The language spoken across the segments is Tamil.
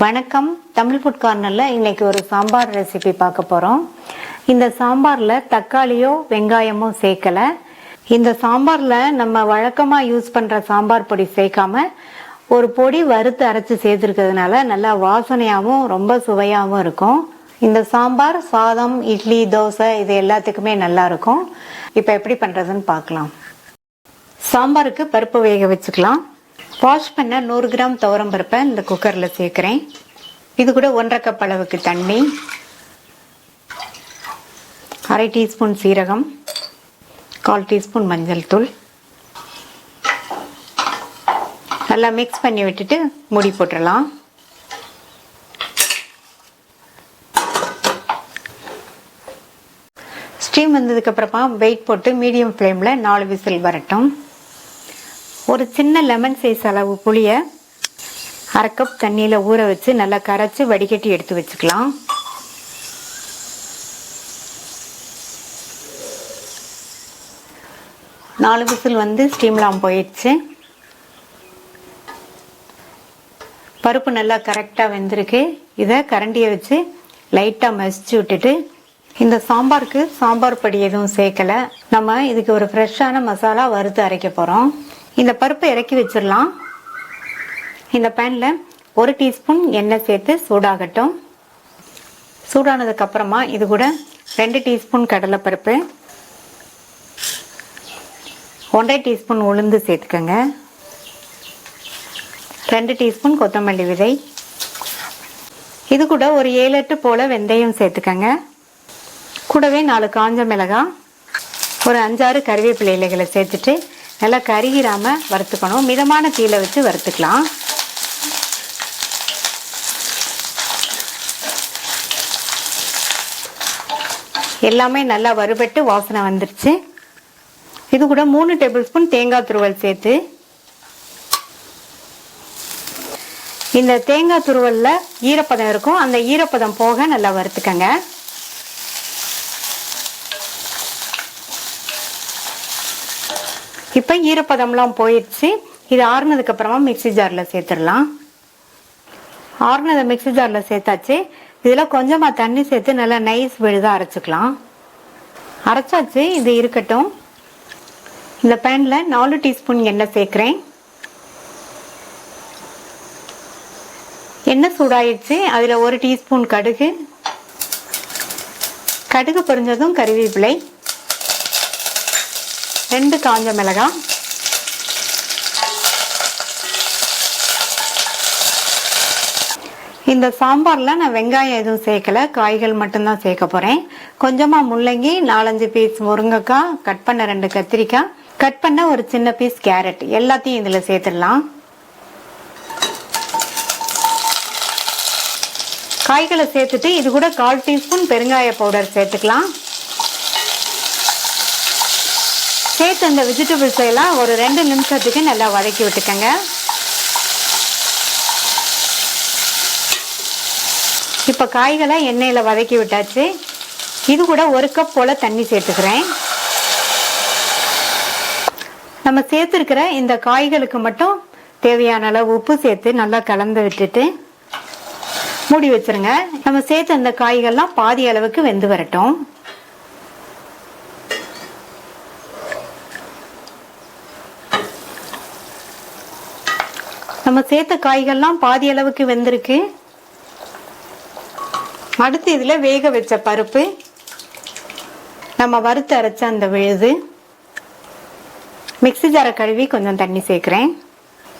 வணக்கம். தமிழ் ஃபுட் கார்னர்ல இன்னைக்கு ஒரு சாம்பார் ரெசிபி பார்க்க போறோம். இந்த சாம்பார்ல தக்காளியோ வெங்காயமோ சேர்க்கல. இந்த சாம்பார்ல நம்ம வழக்கமா யூஸ் பண்ற சாம்பார் பொடி சேர்க்காம ஒரு பொடி வறுத்து அரைச்சு சேர்த்துருக்கிறதுனால நல்லா வாசனையாகவும் ரொம்ப சுவையாகவும் இருக்கும். இந்த சாம்பார் சாதம், இட்லி, தோசை இது எல்லாத்துக்குமே நல்லா இருக்கும். இப்போ எப்படி பண்றதுன்னு பார்க்கலாம். சாம்பாருக்கு பருப்பு வேக வச்சுக்கலாம். வாஷ் பண்ண 100 கிராம் துவரம் பருப்பை இந்த குக்கர்ல சேர்க்கிறேன். இது கூட 1.5 கப் அளவுக்கு தண்ணி, 1/2 டீஸ்பூன் சீரகம், 1/4 டீஸ்பூன் மஞ்சள் தூள் நல்லா மிக்ஸ் பண்ணி விட்டுட்டு மூடி போட்டுடலாம். ஸ்டீம் வந்ததுக்கு அப்புறமா வெயிட் போட்டு மீடியம் ஃப்ளேம்ல 4 விசில் வரட்டும். ஒரு சின்ன லெமன் சைஸ் அளவு புளிய 1/2 கப் தண்ணியில ஊற வச்சு நல்லா கரைச்சு வடிகட்டி எடுத்து வச்சுக்கலாம். நாலு விசில் வந்து ஸ்டீம்லாம் போயிடுச்சு. பருப்பு நல்லா கரெக்டா வெந்திருக்கு. இதை கரண்டியை வச்சு லைட்டா மசிச்சு விட்டுட்டு, இந்த சாம்பாருக்கு சாம்பார் பொடி எதுவும் சேர்க்கல. நம்ம இதுக்கு ஒரு ஃப்ரெஷ்ஷான மசாலா வறுத்து அரைக்க போறோம். இந்த பருப்பை இறக்கி வச்சிடலாம். இந்த பேன்ல 1 டீஸ்பூன் எண்ணெய் சேர்த்து சூடாகட்டும். சூடானதுக்கு அப்புறமா இது கூட 2 டீஸ்பூன் கடலைப்பருப்பு, 1/2 டீஸ்பூன் உளுந்து சேர்த்துக்கோங்க, 2 டீஸ்பூன் கொத்தமல்லி விதை, இது கூட ஒரு 7-8 போல வெந்தயம் சேர்த்துக்கோங்க. கூடவே 4 காஞ்ச மிளகாய், ஒரு 5-6 கறிவேப்பிலை இலைகளை சேர்த்துட்டு நல்லா கருகிராம வறுத்துக்கணும். மிதமான தீயில வச்சு வறுத்துக்கலாம். எல்லாமே நல்லா வறுபட்டு வாசனை வந்துருச்சு. இது கூட 3 டேபிள் ஸ்பூன் தேங்காய் துருவல் சேர்த்து, இந்த தேங்காய் துருவல்ல ஈரப்பதம் இருக்கும், அந்த ஈரப்பதம் போக நல்லா வறுத்துக்கங்க. இப்ப ஈரப்பதம்லாம் போயிடுச்சு. இது ஆறுனதுக்கு அப்புறமா மிக்சி ஜார்ல சேர்த்துடலாம். ஆறுனதை மிக்சி ஜார்ல சேர்த்தாச்சு. இதுல கொஞ்சமா தண்ணி சேர்த்து நல்லா நைஸ் விழுதா அரைச்சுக்கலாம். அரைச்சாச்சு. இது இருக்கட்டும். இந்த பேன்ல 4 டீஸ்பூன் எண்ணெய் சேர்க்கிறேன். எண்ணெய் சூடாயிடுச்சு. அதுல 1 டீஸ்பூன் கடுகு, கடுகு பொரிஞ்சதும் கறிவேப்பிலை, 2 காஞ்ச மிளகாய், இந்த சாம்பார்ல நான் வெங்காயம் எதுவும் சேர்க்கல, காய்கள் மட்டும்தான் சேர்க்க போறேன். கொஞ்சமா முள்ளங்கி, 4-5 பீஸ் முருங்கைக்காய், கட் பண்ண 2 கத்திரிக்காய், கட் பண்ண ஒரு சின்ன பீஸ் கேரட் எல்லாத்தையும் இதுல சேர்த்துடலாம். காய்களை சேர்த்துட்டு இது கூட 1/4 டீஸ்பூன் பெருங்காய பவுடர் சேர்த்துக்கலாம். சேர்த்து அந்த வெஜிடபிள்ஸ் எல்லாம் ஒரு 2 நிமிஷத்துக்கு நல்லா வதக்கி விட்டுக்கங்க. இப்ப காய்களை எண்ணெயில வதக்கி விட்டாச்சு. இது கூட 1 கப் போல தண்ணி சேர்த்துக்கிறேன். நம்ம சேர்த்திருக்கிற இந்த காய்களுக்கு மட்டும் தேவையான அளவு உப்பு சேர்த்து நல்லா கலந்து விட்டுட்டு மூடி வச்சிருங்க. நம்ம சேர்த்து அந்த காய்கள்லாம் பாதி அளவுக்கு வெந்து வரட்டும். நம்ம சேர்த்த காய்கள்லாம் பாதி அளவுக்கு வெந்திருக்கு. அடுத்து இதுல வேக வச்ச பருப்பு, நம்ம வறுத்து அரைச்ச அந்த விழுது, மிக்ஸி ஜாரை கழுவி கொஞ்சம் தண்ணி சேர்க்கிறேன்.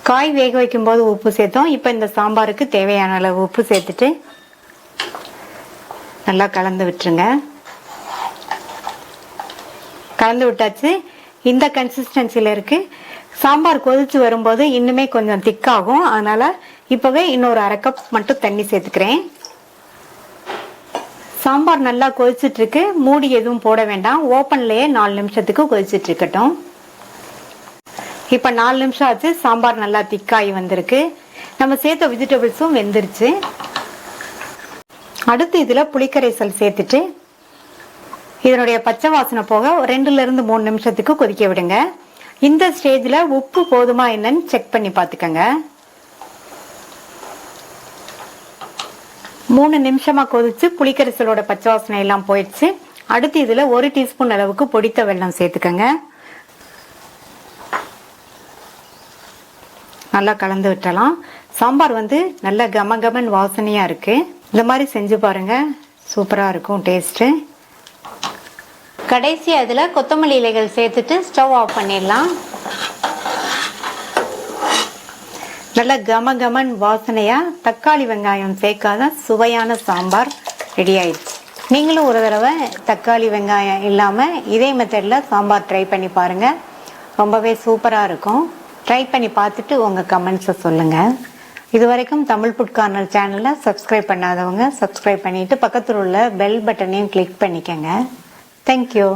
காய் வேக வைக்கும் போது உப்பு சேர்த்தோம். இப்ப இந்த சாம்பாருக்கு தேவையான அளவு உப்பு சேர்த்துட்டு நல்லா கலந்து விட்டுருங்க. கலந்து விட்டாச்சு. இந்த கன்சிஸ்டன்சில இருக்கு. சாம்பார் கொதிச்சு வரும்போது இன்னுமே கொஞ்சம் திக்காகும். அதனால இப்பவே இன்னொரு 1/2 கப் மட்டும் தண்ணி சேர்த்துக்கிறேன். சாம்பார் நல்லா கொதிச்சுட்டு இருக்கு. மூடி எதுவும் போட வேண்டாம். ஓப்பன்லயே 4 நிமிஷத்துக்கு கொதிச்சுட்டு இருக்கட்டும். இப்ப 4 நிமிஷம் ஆச்சு. சாம்பார் நல்லா திக்காகி வந்திருக்கு. நம்ம சேர்த்த வெஜிடபிள்ஸும் வெந்துருச்சு. அடுத்து இதுல புளிக்கரைசல் சேர்த்துட்டு இதனுடைய பச்சை வாசனை போக 2-3 நிமிஷத்துக்கு கொதிக்க விடுங்க. இந்த ஸ்டேஜ்ல உப்பு போதுமா என்னன்னு செக் பண்ணி பாத்துக்கங்க. 3 நிமிஷமா கொதிச்சு புளிக்கரிசலோட பச்சை வாசனை எல்லாம் போயிடுச்சு. அடுத்து இதுல 1 டீஸ்பூன் அளவுக்கு பொடித்த வெல்லம் சேர்த்துக்கங்க. நல்லா கலந்து விட்டலாம். சாம்பார் நல்ல கமகமன் வாசனையா இருக்கு. இந்த மாதிரி செஞ்சு பாருங்க, சூப்பரா இருக்கும் டேஸ்ட். கடைசி அதுல கொத்தமல்லி இலைகள் சேர்த்துட்டு ஸ்டவ் ஆஃப் பண்ணிடலாம். நல்ல கமகமன் வாசனையா தக்காளி வெங்காயம் சேர்க்காத சுவையான சாம்பார் ரெடி ஆயிடுச்சு. நீங்களும் ஒரு தடவை தக்காளி வெங்காயம் இல்லாம இதே மெத்தட்ல சாம்பார் ட்ரை பண்ணி பாருங்க. ரொம்பவே சூப்பரா இருக்கும். ட்ரை பண்ணி பார்த்துட்டு உங்க கமெண்ட்ஸை சொல்லுங்க. இதுவரைக்கும் தமிழ் ஃபுட் கார்னர் சேனலை சப்ஸ்கிரைப் பண்ணாதவங்க சப்ஸ்கிரைப் பண்ணிட்டு பக்கத்தில் உள்ள பெல் பட்டனையும் கிளிக் பண்ணிக்கங்க. தேங்க்யூ.